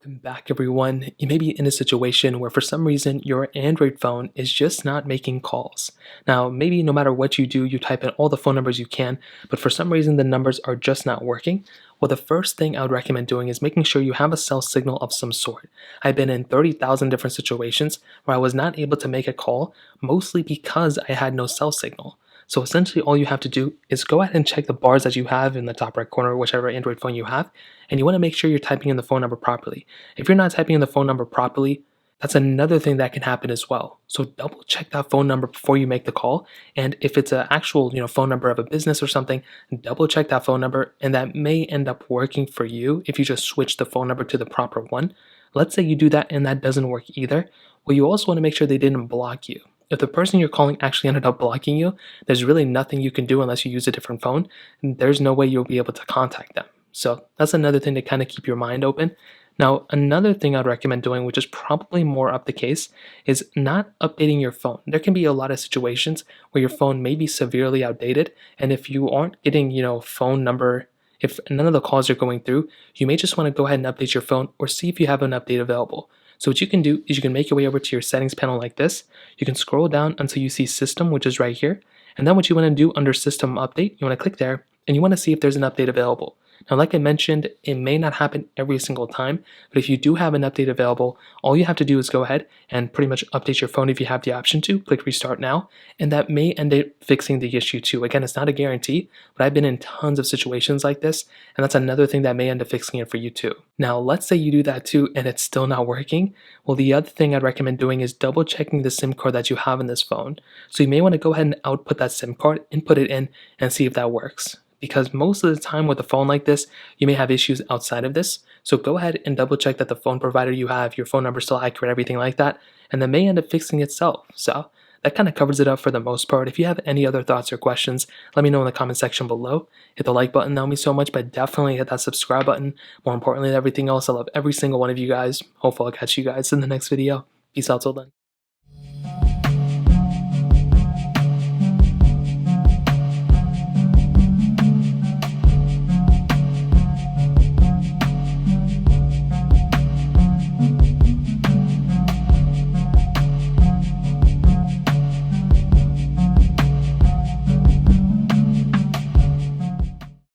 Welcome back, everyone. You may be in a situation where for some reason your Android phone is just not making calls. Now, maybe no matter what you do, you type in all the phone numbers you can, but for some reason the numbers are just not working. Well, the first thing I would recommend doing is making sure you have a cell signal of some sort. I've been in 30,000 different situations where I was not able to make a call, mostly because I had no cell signal. So essentially all you have to do is go ahead and check the bars that you have in the top right corner, whichever Android phone you have, and you want to make sure you're typing in the phone number properly. If you're not typing in the phone number properly, that's another thing that can happen as well. So double check that phone number before you make the call. And if it's an actual, phone number of a business or something, double check that phone number, and that may end up working for you if you just switch the phone number to the proper one. Let's say you do that and that doesn't work either. Well, you also want to make sure they didn't block you. If the person you're calling actually ended up blocking you, there's really nothing you can do unless you use a different phone. And there's no way you'll be able to contact them. So that's another thing to kind of keep your mind open. Now, another thing I'd recommend doing, which is probably more up the case, is not updating your phone. There can be a lot of situations where your phone may be severely outdated, and if you aren't getting, phone number, if none of the calls are going through, you may just want to go ahead and update your phone or see if you have an update available. So what you can do is you can make your way over to your settings panel like this. You can scroll down until you see system, which is right here. And then what you want to do under system update, you want to click there and you want to see if there's an update available. Now, like I mentioned, it may not happen every single time, but if you do have an update available, all you have to do is go ahead and pretty much update your phone if you have the option to. Click restart now, and that may end up fixing the issue too. Again, it's not a guarantee, but I've been in tons of situations like this, and that's another thing that may end up fixing it for you too. Now, let's say you do that too, and it's still not working. Well, the other thing I'd recommend doing is double checking the SIM card that you have in this phone. So you may want to go ahead and output that SIM card, input it in, and see if that works. Because most of the time with a phone like this, you may have issues outside of this. So go ahead and double check that the phone provider you have, your phone number is still accurate, everything like that, and that may end up fixing itself. So that kind of covers it up for the most part. If you have any other thoughts or questions, let me know in the comment section below. Hit the like button, that would mean so much, but definitely hit that subscribe button. More importantly than everything else, I love every single one of you guys. Hopefully I'll catch you guys in the next video. Peace out till then.